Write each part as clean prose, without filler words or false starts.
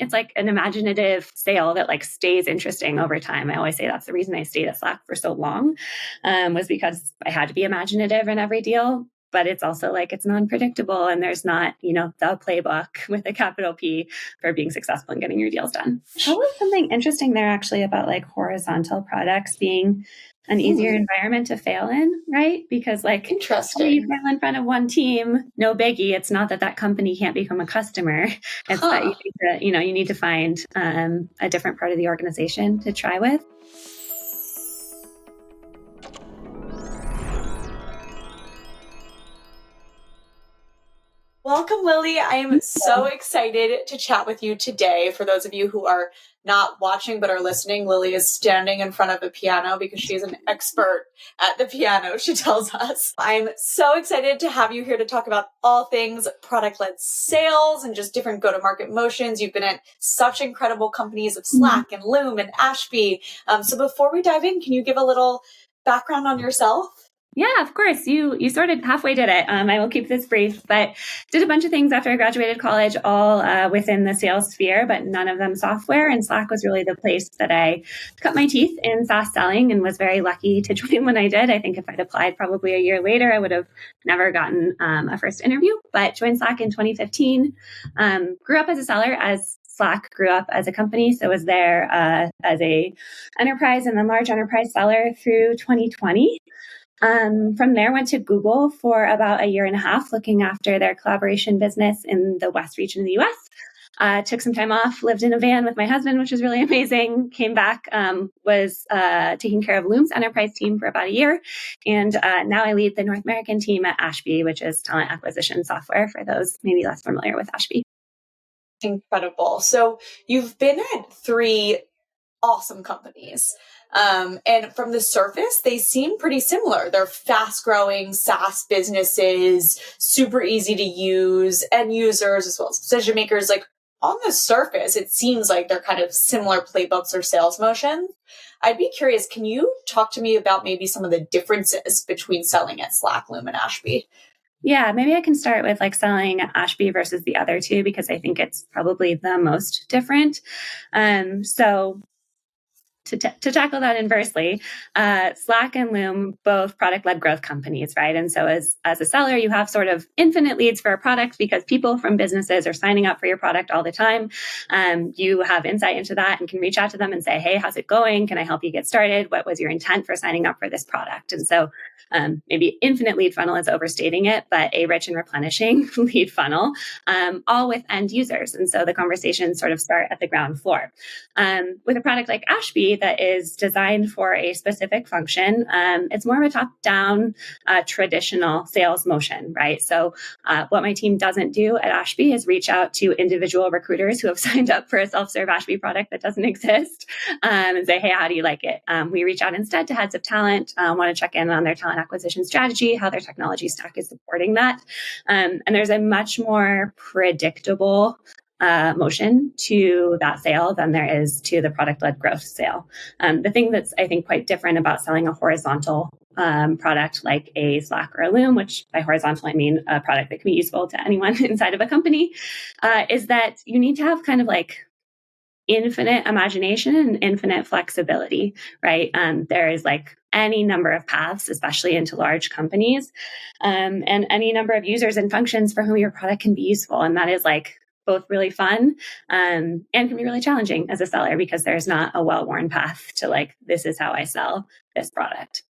it's like an imaginative sale that like stays interesting over time. I always say that's the reason I stayed at Slack for so long, was because I had to be imaginative in every deal. But it's also like it's non-predictable and there's not, the playbook with a capital P for being successful and getting your deals done. Probably something interesting there actually about like horizontal products being an easier environment to fail in, right? Because like interesting, you fail in front of one team, no biggie. It's not that company can't become a customer. It's that you need to find a different part of the organization to try with. Welcome, Lilly. I am so excited to chat with you today. For those of you who are not watching but are listening, Lilly is standing in front of a piano because she is an expert at the piano, she tells us. I'm so excited to have you here to talk about all things product-led sales and just different go-to-market motions. You've been at such incredible companies of Slack and Loom and Ashby. So before we dive in, can you give a little background on yourself? Yeah, of course. You sort of halfway did it. I will keep this brief, but did a bunch of things after I graduated college, all within the sales sphere, but none of them software. And Slack was really the place that I cut my teeth in SaaS selling and was very lucky to join when I did. I think if I'd applied probably a year later, I would have never gotten a first interview, but joined Slack in 2015. Grew up as a seller as Slack grew up as a company. So was there as a enterprise and then large enterprise seller through 2020. From there, went to Google for about a year and a half, looking after their collaboration business in the West region of the US. Took some time off, lived in a van with my husband, which was really amazing. Came back, was taking care of Loom's enterprise team for about a year. And now I lead the North American team at Ashby, which is talent acquisition software for those maybe less familiar with Ashby. Incredible. So you've been at 3 awesome companies. And from the surface, they seem pretty similar. They're fast growing SaaS businesses, super easy to use, end users as well as decision makers. Like on the surface, it seems like they're kind of similar playbooks or sales motions. I'd be curious, can you talk to me about maybe some of the differences between selling at Slack, Loom, and Ashby? Yeah, maybe I can start with like selling Ashby versus the other two, because I think it's probably the most different. So to tackle that inversely, Slack and Loom, both product-led growth companies, right? And so as a seller, you have sort of infinite leads for a product because people from businesses are signing up for your product all the time. You have insight into that and can reach out to them and say, hey, how's it going? Can I help you get started? What was your intent for signing up for this product? And so maybe infinite lead funnel is overstating it, but a rich and replenishing lead funnel, all with end users. And so the conversations sort of start at the ground floor. With a product like Ashby that is designed for a specific function, it's more of a top-down traditional sales motion, right? So what my team doesn't do at Ashby is reach out to individual recruiters who have signed up for a self-serve Ashby product that doesn't exist and say, hey, how do you like it? We reach out instead to heads of talent, want to check in on their talent acquisition strategy, how their technology stack is supporting that. And there's a much more predictable motion to that sale than there is to the product-led growth sale. The thing that's, I think, quite different about selling a horizontal product like a Slack or a Loom, which by horizontal, I mean a product that can be useful to anyone inside of a company, is that you need to have kind of like infinite imagination and infinite flexibility, right? There is like any number of paths, especially into large companies, and any number of users and functions for whom your product can be useful. And that is like both really fun and can be really challenging as a seller because there's not a well-worn path to like, this is how I sell this product.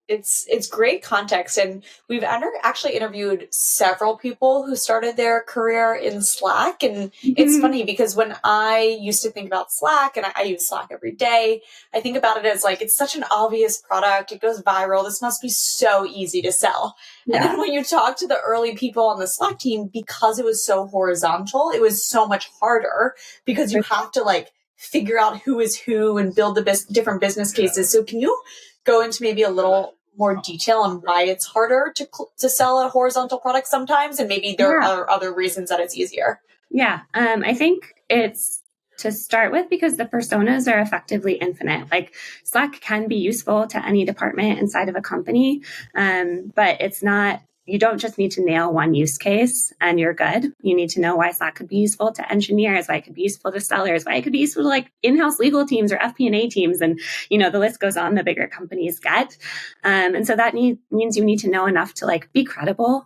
It's great context. And we've actually interviewed several people who started their career in Slack. And it's funny because when I used to think about Slack, and I use Slack every day, I think about it as like, it's such an obvious product. It goes viral. This must be so easy to sell. Yeah. And then when you talk to the early people on the Slack team, because it was so horizontal, it was so much harder because you have to like figure out who is who and build the different business cases. So can you go into maybe a little more detail on why it's harder to sell a horizontal product sometimes, and maybe there are other reasons that it's easier? Yeah, I think it's to start with because the personas are effectively infinite. Like Slack can be useful to any department inside of a company, but it's not you don't just need to nail one use case and you're good. You need to know why Slack could be useful to engineers, why it could be useful to sellers, why it could be useful to like in-house legal teams or FP&A teams. And, the list goes on, the bigger companies get. And so that means you need to know enough to like be credible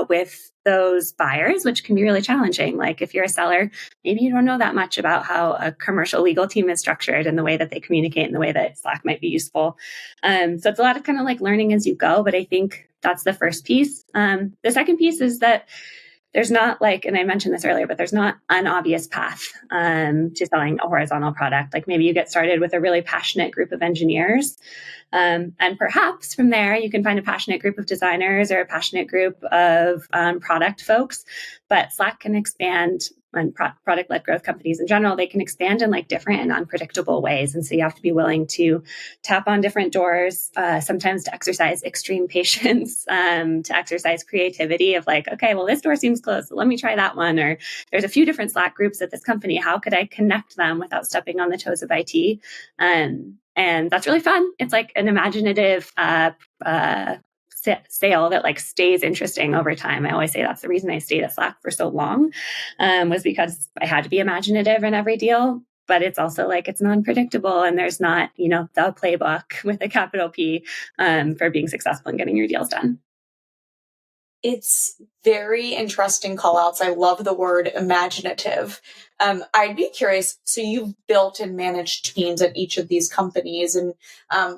with those buyers, which can be really challenging. Like if you're a seller, maybe you don't know that much about how a commercial legal team is structured and the way that they communicate and the way that Slack might be useful. So it's a lot of kind of like learning as you go, but I think that's the first piece. The second piece is that there's not like, and I mentioned this earlier, but there's not an obvious path to selling a horizontal product. Like maybe you get started with a really passionate group of engineers. And perhaps from there, you can find a passionate group of designers or a passionate group of product folks. But Slack can expand, and product-led growth companies in general, they can expand in like different and unpredictable ways. And so you have to be willing to tap on different doors, sometimes to exercise extreme patience, to exercise creativity of like, okay, well, this door seems closed, so let me try that one. Or there's a few different Slack groups at this company. How could I connect them without stepping on the toes of IT? And that's really fun. It's like an imaginative sale that like stays interesting over time. I always say that's the reason I stayed at Slack for so long, was because I had to be imaginative in every deal. But it's also like it's non-predictable, and there's not, the playbook with a capital P for being successful in getting your deals done. It's very interesting call outs. I love the word imaginative. I'd be curious. So you've built and managed teams at each of these companies, and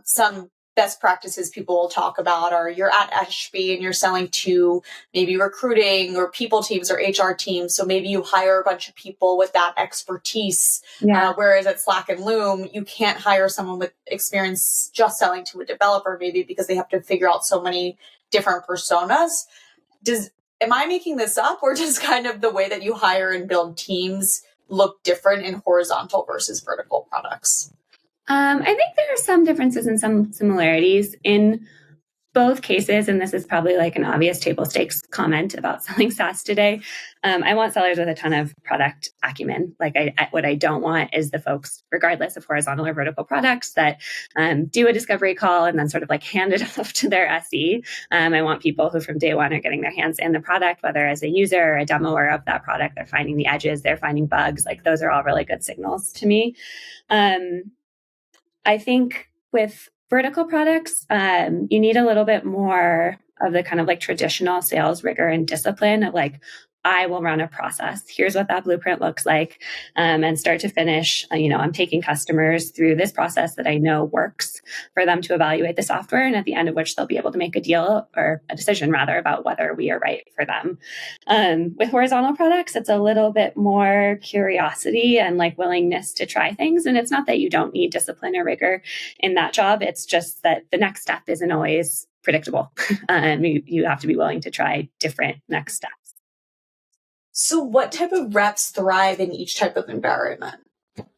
some best practices people will talk about are you're at Ashby and you're selling to maybe recruiting or people teams or HR teams. So maybe you hire a bunch of people with that expertise. Yeah. Whereas at Slack and Loom, you can't hire someone with experience just selling to a developer, maybe because they have to figure out so many different personas. Am I making this up, or does kind of the way that you hire and build teams look different in horizontal versus vertical products? I think there are some differences and some similarities in both cases, and this is probably like an obvious table stakes comment about selling SaaS today. I want sellers with a ton of product acumen. Like what I don't want is the folks, regardless of horizontal or vertical products, that do a discovery call and then sort of like hand it off to their SE. I want people who from day one are getting their hands in the product, whether as a user or a demoer of that product, they're finding the edges, they're finding bugs. Like those are all really good signals to me. I think with vertical products, you need a little bit more of the kind of like traditional sales rigor and discipline of like, I will run a process. Here's what that blueprint looks like. And start to finish, I'm taking customers through this process that I know works for them to evaluate the software. And at the end of which they'll be able to make a deal or a decision rather about whether we are right for them. With horizontal products, it's a little bit more curiosity and like willingness to try things. And it's not that you don't need discipline or rigor in that job. It's just that the next step isn't always predictable. You have to be willing to try different next steps. So what type of reps thrive in each type of environment?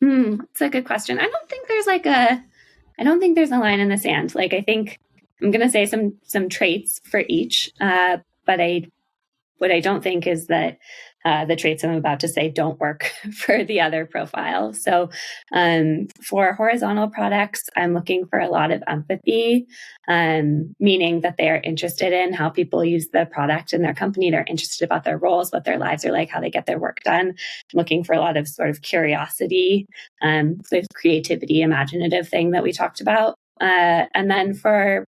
It's a good question. I don't think there's a line in the sand. Like, I think I'm going to say some traits for each. But what I don't think is that the traits I'm about to say don't work for the other profile. So for horizontal products, I'm looking for a lot of empathy, meaning that they are interested in how people use the product in their company. They're interested about their roles, what their lives are like, how they get their work done. I'm looking for a lot of sort of curiosity, the creativity, imaginative thing that we talked about. And then for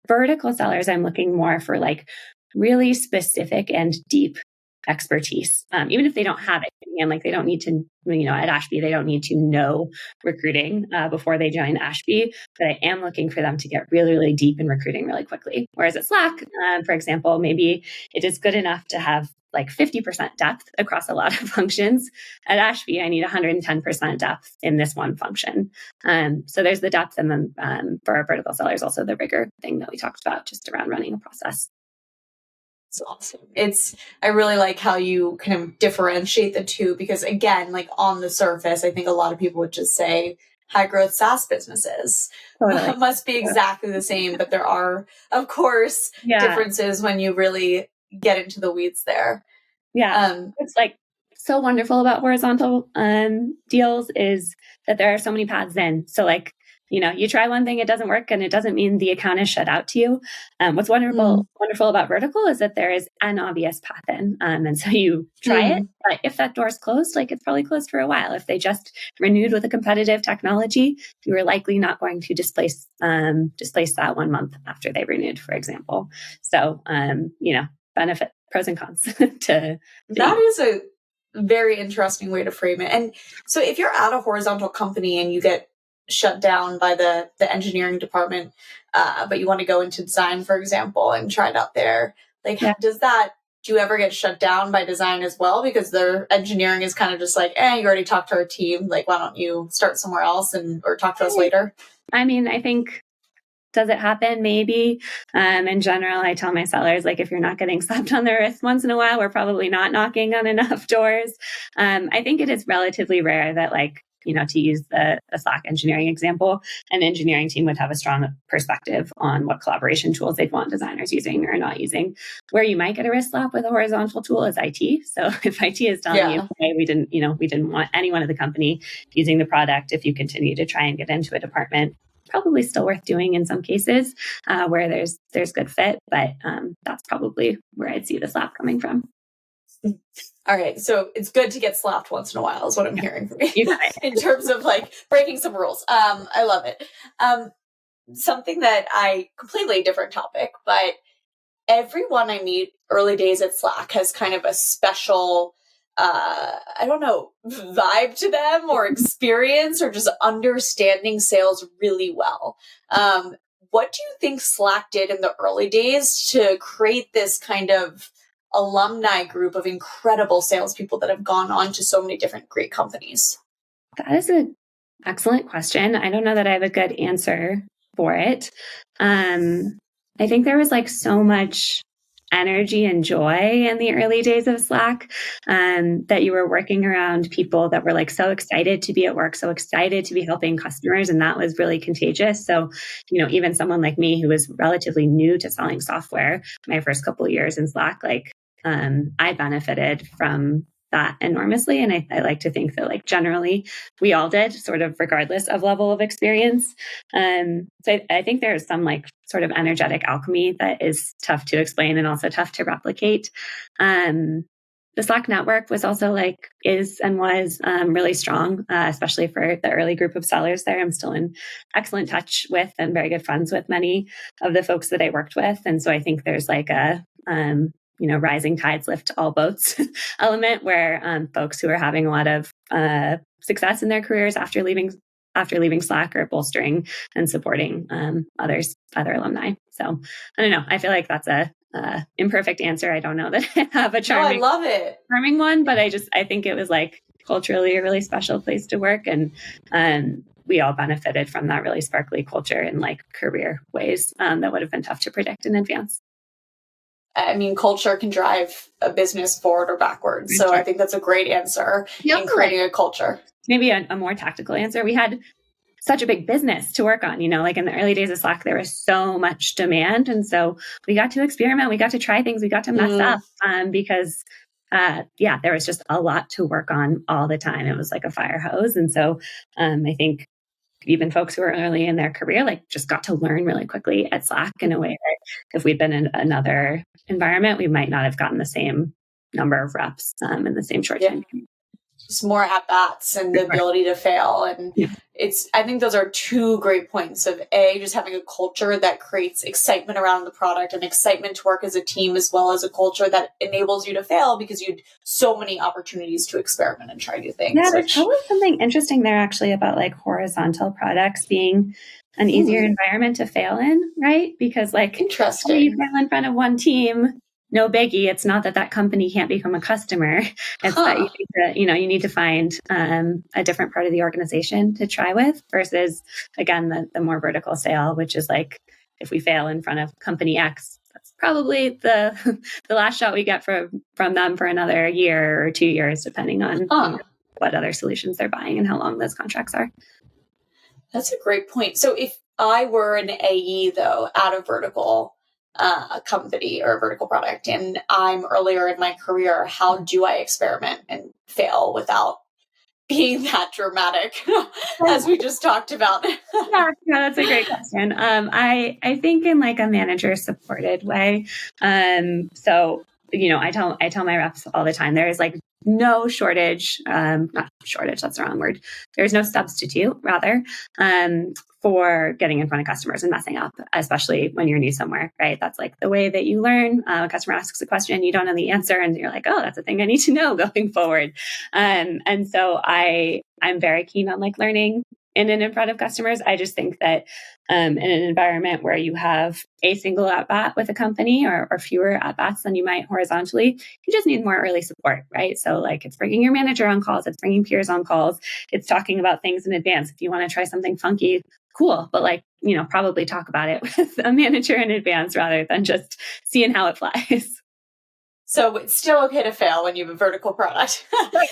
vertical sellers, I'm looking more for like really specific and deep expertise, even if they don't have it. And like they don't need to, at Ashby, they don't need to know recruiting before they join Ashby. But I am looking for them to get really, really deep in recruiting really quickly. Whereas at Slack, for example, maybe it is good enough to have like 50% depth across a lot of functions. At Ashby, I need 110% depth in this one function. So there's the depth. And then for our vertical sellers, also the rigor thing that we talked about just around running a process. It's awesome. I really like how you kind of differentiate the two, because again, like on the surface, I think a lot of people would just say high growth SaaS businesses must be exactly the same, but there are, of course, differences when you really get into the weeds there. Yeah. It's like so wonderful about horizontal deals is that there are so many paths in. So like you try one thing, it doesn't work, and it doesn't mean the account is shut out to you. What's wonderful about vertical is that there is an obvious path in. And so you try it, but if that door's closed, like it's probably closed for a while. If they just renewed with a competitive technology, you are likely not going to displace that 1 month after they renewed, for example. So, benefit, pros and cons to that is a very interesting way to frame it. And so if you're at a horizontal company and you get shut down by the engineering department, but you want to go into design, for example, and try it out there, like, do you ever get shut down by design as well? Because their engineering is kind of just like, you already talked to our team. Like, why don't you start somewhere else or talk to us later? I mean, I think, does it happen? Maybe. In general, I tell my sellers, like, if you're not getting slapped on the wrist once in a while, we're probably not knocking on enough doors. I think it is relatively rare that, like, to use the Slack engineering example, an engineering team would have a strong perspective on what collaboration tools they'd want designers using or not using. Where you might get a wrist slap with a horizontal tool is IT. So if IT is telling you, hey, we didn't want anyone at the company using the product, if you continue to try and get into a department, probably still worth doing in some cases where there's good fit, but that's probably where I'd see the slap coming from. All right. So it's good to get slapped once in a while is what I'm hearing from you in terms of like breaking some rules. I love it. Something that completely different topic, but everyone I meet early days at Slack has kind of a special, I don't know, vibe to them or experience or just understanding sales really well. What do you think Slack did in the early days to create this kind of alumni group of incredible salespeople that have gone on to so many different great companies? That is an excellent question. I don't know that I have a good answer for it. I think there was like so much energy and joy in the early days of Slack that you were working around people that were like so excited to be at work, so excited to be helping customers. And that was really contagious. So, even someone like me who was relatively new to selling software, my first couple of years in Slack, like I benefited from that enormously. And I like to think that, like, generally we all did, sort of regardless of level of experience. So I think there's some like sort of energetic alchemy that is tough to explain and also tough to replicate. The Slack network was also is really strong, especially for the early group of sellers there. I'm still in excellent touch with and very good friends with many of the folks that I worked with. And so I think there's like a, rising tides lift all boats element where folks who are having a lot of success in their careers after leaving Slack are bolstering and supporting other alumni. So I don't know. I feel like that's a imperfect answer. I don't know that I have a charming, I love it. Charming one, but I think it was like culturally a really special place to work, and we all benefited from that really sparkly culture in like career ways that would have been tough to predict in advance. I mean, culture can drive a business forward or backwards. So I think that's a great answer in creating a culture. Maybe a more tactical answer. We had such a big business to work on, like in the early days of Slack, there was so much demand. And so we got to experiment, we got to try things, we got to mess up because there was just a lot to work on all the time. It was like a fire hose. And so I think even folks who are early in their career, just got to learn really quickly at Slack in a way that if we'd been in another environment, we might not have gotten the same number of reps in the same short time. Just more at bats and the ability to fail. And I think those are two great points of just having a culture that creates excitement around the product and excitement to work as a team, as well as a culture that enables you to fail because you had so many opportunities to experiment and try new things. Yeah, there's probably something interesting there actually about like horizontal products being an easier environment to fail in, right? Because interesting. You fail in front of one team, no biggie. It's not that company can't become a customer. It's that you need to find a different part of the organization to try with versus, again, the more vertical sale, which is like, if we fail in front of company X, that's probably the last shot we get from them for another year or 2 years, depending on what other solutions they're buying and how long those contracts are. That's a great point. So if I were an AE, though, at a vertical company or a vertical product, and I'm earlier in my career, how do I experiment and fail without being that dramatic as we just talked about? Yeah, that's a great question. I think in like a manager supported way. So I tell my reps all the time, there is like no shortage, not shortage, that's the wrong word. There's no substitute, rather, for getting in front of customers and messing up, especially when you're new somewhere, right? That's like the way that you learn. A customer asks a question, you don't know the answer, and you're like, oh, that's a thing I need to know going forward. And so I'm very keen on like learning in front of customers. I just think that in an environment where you have a single at bat with a company or fewer at bats than you might horizontally, you just need more early support, right? So like it's bringing your manager on calls, it's bringing peers on calls, it's talking about things in advance. If you want to try something funky, cool, but like, probably talk about it with a manager in advance rather than just seeing how it flies. So it's still okay to fail when you have a vertical product,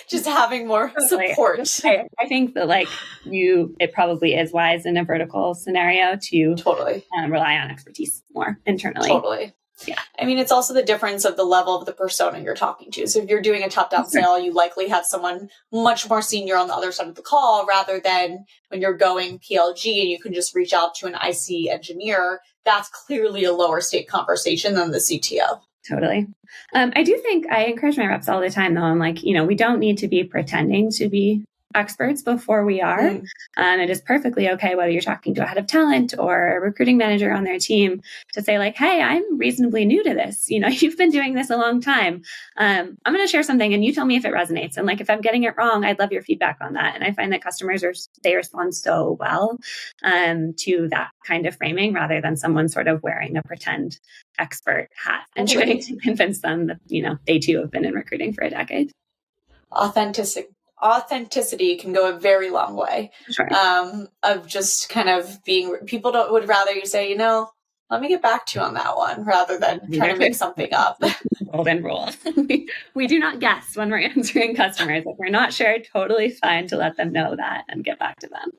just having more support. I think that like it probably is wise in a vertical scenario to totally rely on expertise more internally. Totally. Yeah. I mean, it's also the difference of the level of the persona you're talking to. So if you're doing a top-down sale, you likely have someone much more senior on the other side of the call rather than when you're going PLG and you can just reach out to an IC engineer. That's clearly a lower stake conversation than the CTO. Totally. I do think I encourage my reps all the time, though. I'm like, we don't need to be pretending to be experts before we are. It is perfectly okay whether you're talking to a head of talent or a recruiting manager on their team to say like, hey, I'm reasonably new to this. You've been doing this a long time. I'm going to share something and you tell me if it resonates. And like, if I'm getting it wrong, I'd love your feedback on that. And I find that customers they respond so well to that kind of framing rather than someone sort of wearing a pretend expert hat and trying to convince them that, they too have been in recruiting for a decade. Authenticity can go a very long way. Sure. Of just kind of being, people would rather you say, let me get back to you on that one rather than trying to make something up. Golden rule. We do not guess when we're answering customers. If we're not sure, totally fine to let them know that and get back to them.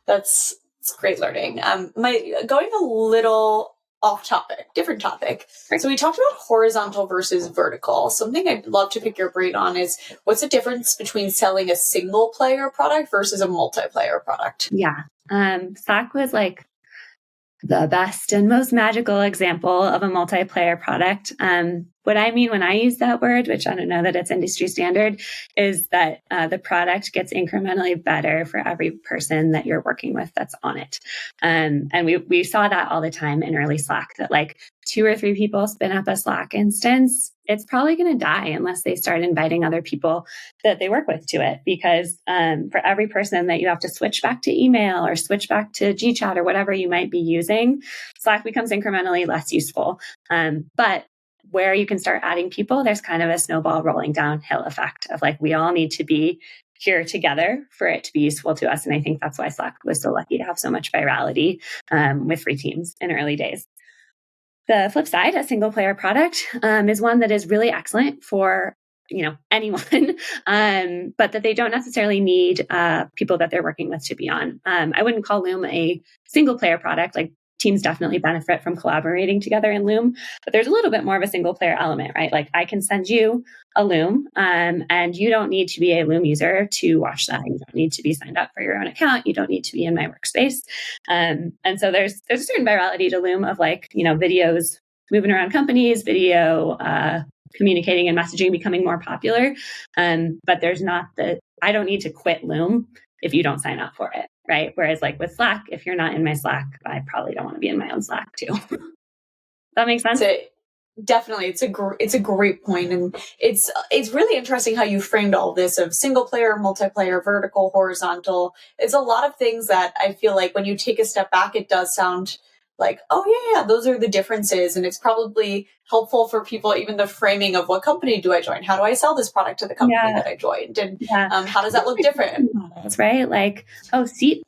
It's great learning. Going a little off topic, different topic. So we talked about horizontal versus vertical. Something I'd love to pick your brain on is what's the difference between selling a single player product versus a multiplayer product? Yeah. Slack was like the best and most magical example of a multiplayer product. What I mean when I use that word, which I don't know that it's industry standard, is that the product gets incrementally better for every person that you're working with that's on it. And we saw that all the time in early Slack, that like 2 or 3 people spin up a Slack instance, it's probably going to die unless they start inviting other people that they work with to it. Because for every person that you have to switch back to email or switch back to GChat or whatever you might be using, Slack becomes incrementally less useful. But where you can start adding people, there's kind of a snowball rolling downhill effect of like, we all need to be here together for it to be useful to us. And I think that's why Slack was so lucky to have so much virality with free teams in early days. The flip side, a single player product is one that is really excellent for anyone, but that they don't necessarily need people that they're working with to be on. I wouldn't call Loom a single player product. Like teams definitely benefit from collaborating together in Loom, but there's a little bit more of a single player element, right? Like I can send you a Loom and you don't need to be a Loom user to watch that. You don't need to be signed up for your own account. You don't need to be in my workspace. And so there's a certain virality to Loom of like, videos moving around companies, video communicating and messaging becoming more popular. But there's not I don't need to quit Loom if you don't sign up for it, right? Whereas like with Slack, if you're not in my Slack, I probably don't want to be in my own Slack too. That makes sense? Definitely. It's a great point. And it's really interesting how you framed all this of single player, multiplayer, vertical, horizontal. It's a lot of things that I feel like when you take a step back, it does sound like, oh yeah, those are the differences. And it's probably helpful for people, even the framing of what company do I join? How do I sell this product to the company that I joined? And how does that look different? Models, right? Like,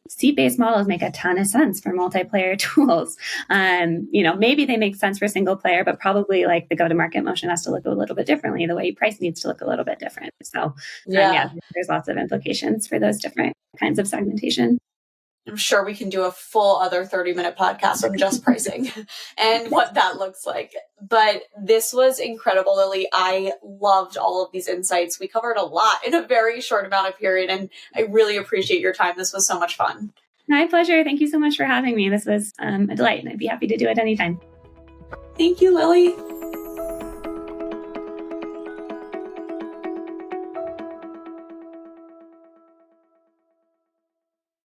seat-based models make a ton of sense for multiplayer tools. Maybe they make sense for single player, but probably like the go-to-market motion has to look a little bit differently. The way you price needs to look a little bit different. So there's lots of implications for those different kinds of segmentation. I'm sure we can do a full other 30-minute podcast on just pricing and what that looks like. But this was incredible, Lilly. I loved all of these insights. We covered a lot in a very short amount of period, and I really appreciate your time. This was so much fun. My pleasure. Thank you so much for having me. This was a delight, and I'd be happy to do it anytime. Thank you, Lily.